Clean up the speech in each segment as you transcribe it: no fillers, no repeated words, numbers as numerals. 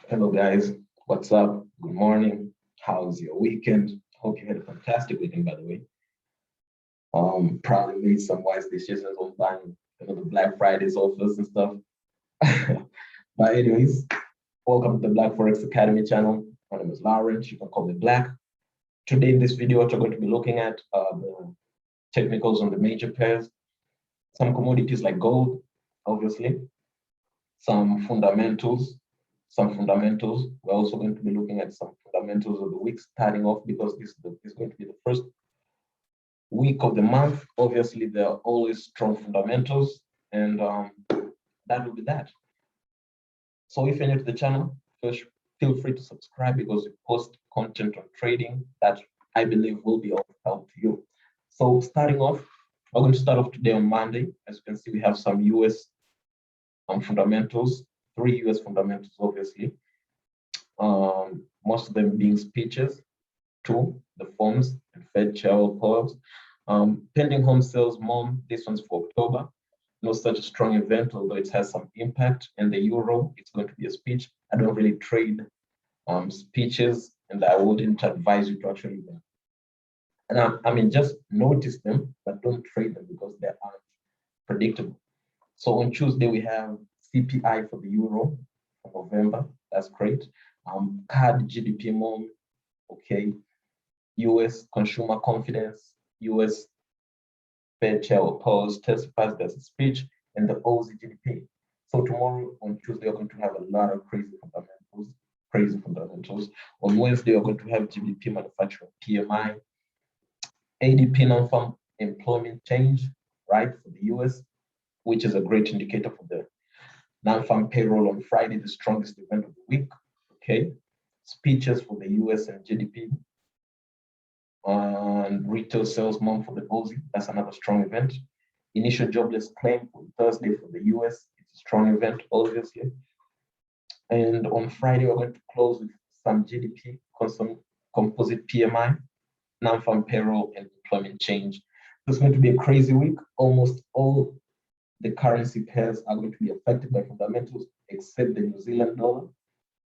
Hello guys, what's up? Good morning. How's your weekend? Hope you had a fantastic weekend, by the way. Probably made some wise decisions on buying the Black Fridays offers and stuff. But anyways, welcome to the Black Forex Academy channel. My name is Lawrence. You can call me Black. Today in this video, what we're going to be looking at the technicals on the major pairs, some commodities like gold, obviously, some fundamentals. We're also going to be looking at some fundamentals of the week starting off because this is going to be the first week of the month. Obviously, there are always strong fundamentals, and that will be that. So if you're new to the channel, first feel free to subscribe because we post content on trading that I believe will be of help to you. So starting off, we're going to start off today on Monday. As you can see, we have some US fundamentals. 3 US fundamentals, obviously. Most of them being speeches, 2, the forms, and Fed chair polls. Pending home sales, MOM, this one's for October. Not such a strong event, although it has some impact. And the euro, it's going to be a speech. I don't really trade speeches, and I wouldn't advise you to actually do. And I mean, just notice them, but don't trade them because they aren't predictable. So on Tuesday, we have CPI for the euro for November. That's great. CAD GDP MOM, okay. US consumer confidence, US Fed chair polls testifies there's a speech, and the Aussie GDP. So tomorrow on Tuesday, we're going to have a lot of crazy fundamentals. On Wednesday, we're going to have GDP manufacturing PMI, ADP non-farm employment change, right, for the US, which is a great indicator for the non-farm payroll on Friday, the strongest event of the week. Okay, speeches for the US and GDP, and retail sales month for the Aussie. That's another strong event. Initial jobless claim for Thursday for the US. It's a strong event, obviously. And on Friday, we're going to close with some GDP, composite PMI, non-farm payroll, and employment change. It's going to be a crazy week. Almost all the currency pairs are going to be affected by fundamentals, except the New Zealand dollar.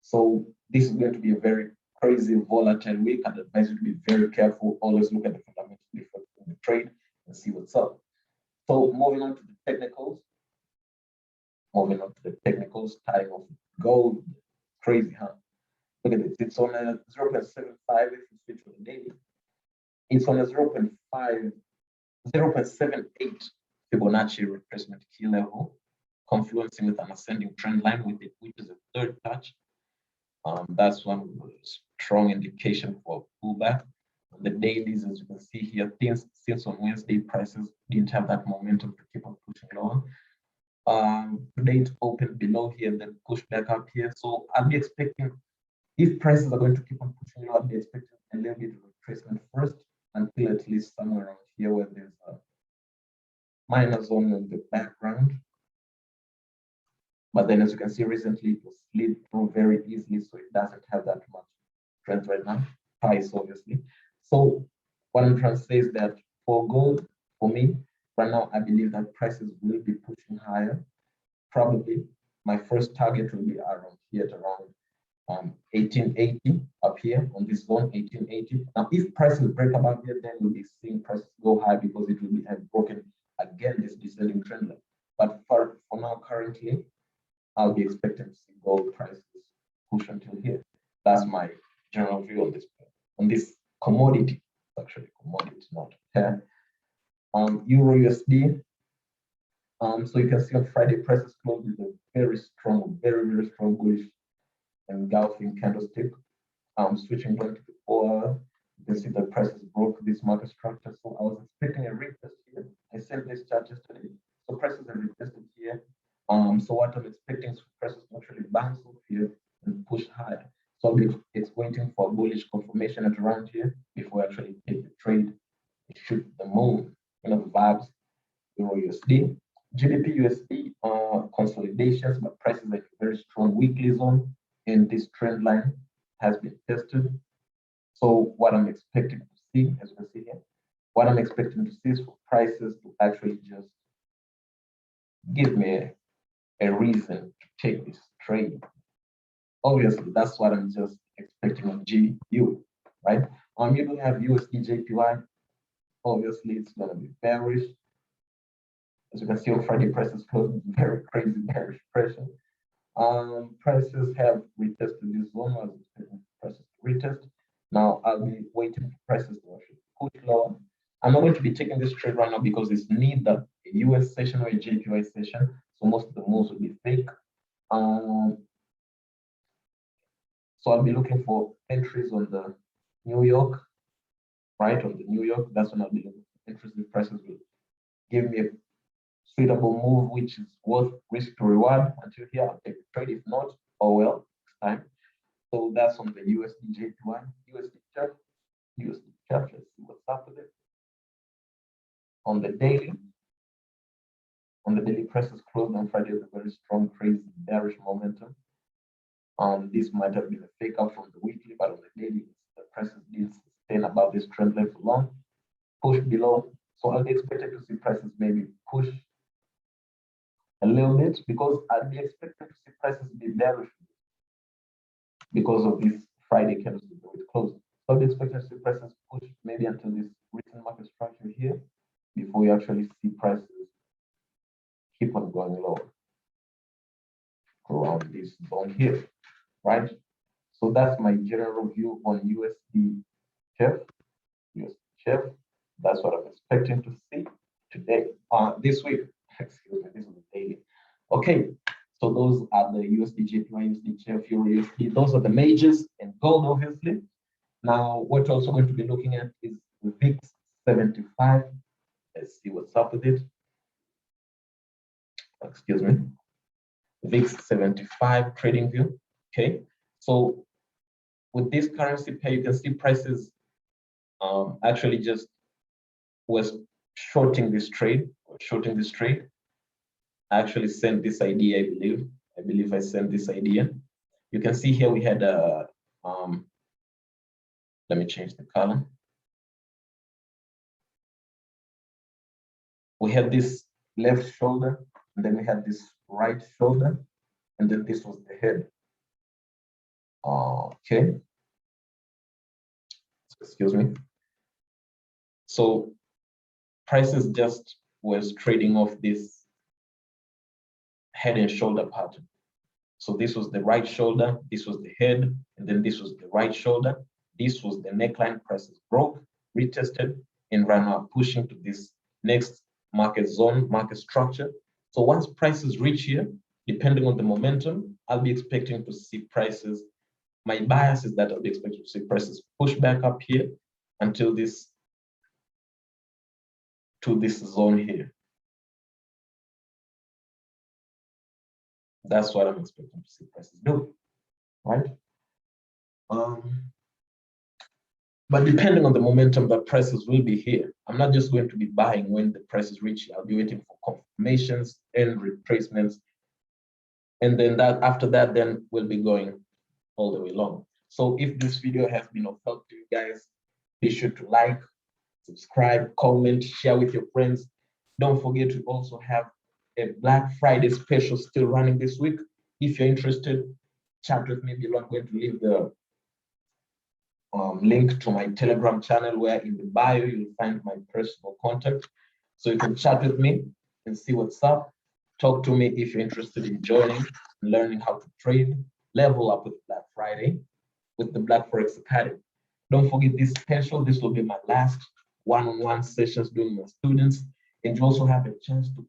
So this is going to be a very crazy, volatile week. I'd advise you to be very careful. Always look at the fundamental difference in the trade and see what's up. So moving on to the technicals. Starting off with gold. Crazy, huh? Look at this. It's on a 0.75 if you switch on the daily. It's on a 0.78 Fibonacci retracement key level, confluencing with an ascending trend line with it, which is a third touch. That's one strong indication for pullback. On the dailies, as you can see here, since on Wednesday, prices didn't have that momentum to keep on pushing lower. Today it opened below here, then pushed back up here. So I'll be expecting, if prices are going to keep on pushing lower, I'll be expecting a little bit of retracement first until at least somewhere around here where there's a minor zone in the background. But then as you can see recently, it was slid through very easily, so it doesn't have that much strength right now, price obviously. So what I'm trying to say is that for gold, for me, right now, I believe that prices will be pushing higher. Probably my first target will be around here at around 1880 up here on this zone, 1880. Now, if prices break above here, then we'll be seeing prices go high because it will have broken again this descending trend line. But for now, currently, I'll be expecting to see gold prices push until here. That's my general view on this commodity. Actually, commodity, not pair. EURUSD. So you can see on Friday prices closed with a very strong bullish engulfing candlestick. Switching going to the oil, you can see the prices broke this market structure. So I was expecting a retest here. I sent this chart yesterday. So prices have retested here. So what I'm expecting is for prices to actually bounce off here and push higher. So I'll be waiting for a bullish confirmation at around here before I actually take the trade. It should the moon, the vibes, EURUSD. GBPUSD consolidations, but prices are in a very strong weekly zone, and this trend line has been tested. So what I'm expecting to see, as you can see here, what I'm expecting to see is for prices to actually just give me a reason to take this trade. Obviously, that's what I'm just expecting on GU, right? You do have USDJPY. Obviously, it's going to be bearish. As you can see on Friday, prices closed very crazy bearish pressure. Prices have retested this zone. I was expecting prices to retest. Now I'll be waiting for prices to actually push lower. I'm not going to be taking this trade right now because it's neither a US session or a JPY session. So most of the moves will be fake. So I'll be looking for entries on the New York, right? On the New York, that's when I'll be looking for entries. The prices will give me a suitable move, which is worth risk to reward. Until here, I'll take the trade. If not, oh well, it's time. So that's on the USDJPY, USDCHF, USDCHF. Let's see what's up with it. On the daily prices closed on Friday with a very strong, crazy, bearish momentum. This might have been a fake out from the weekly, but on the daily, the prices didn't sustain above this trend line for long, push below. So I'll be expected to see prices maybe push a little bit, because I'd be expected to see prices be bearish because of this Friday candlestick that we closed. So I'd be expected to see prices push maybe until this recent market structure here before we actually see prices keep on going lower around this zone here, right? So that's my general view on USDCHF. That's what I'm expecting to see today, this week. Excuse me, this is the daily. Okay, so those are the USDJPY, USDCHF, EURUSD. Those are the majors, and gold, obviously. Now, what we're also going to be looking at is the VIX 75. Let's see what's up with it. Excuse me. VIX 75 trading view. Okay, so with this currency pair, you can see prices actually just was shorting this trade. I actually sent this idea, I believe I sent this idea. You can see here we had a let me change the color. We had this left shoulder, and then we had this right shoulder, and then this was the head. Okay, excuse me. So prices just was trading off this head and shoulder pattern. So this was the right shoulder, this was the head, and then this was the right shoulder. This was the neckline. Prices broke, retested, and ran out, pushing to this next market zone, market structure. So once prices reach here, depending on the momentum, I'll be expecting to see prices. My bias is that I'll be expecting to see prices push back up here until this, to this zone here. That's what I'm expecting to see prices do, right? But depending on the momentum, that prices will be here. I'm not just going to be buying when the prices reach here. I'll be waiting for confirmations and retracements. And then after that, then we'll be going all the way long. So if this video has been of help to you guys, be sure to like, subscribe, comment, share with your friends. Don't forget to also have a Black Friday special still running this week. If you're interested, chat with me below. I'm going to leave the link to my Telegram channel, where in the bio you'll find my personal contact. So you can chat with me and see what's up. Talk to me if you're interested in joining, learning how to trade, level up with Black Friday with the Black Forex Academy. Don't forget this special. This will be my last one-on-one sessions doing my students. And you also have a chance to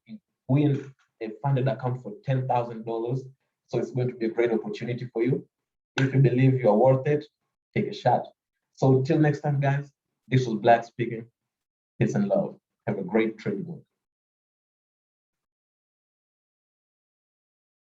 win a funded account for $10,000. So it's going to be a great opportunity for you. If you believe you are worth it, take a shot. So till next time, guys, this was Black speaking. Peace and love. Have a great trading week.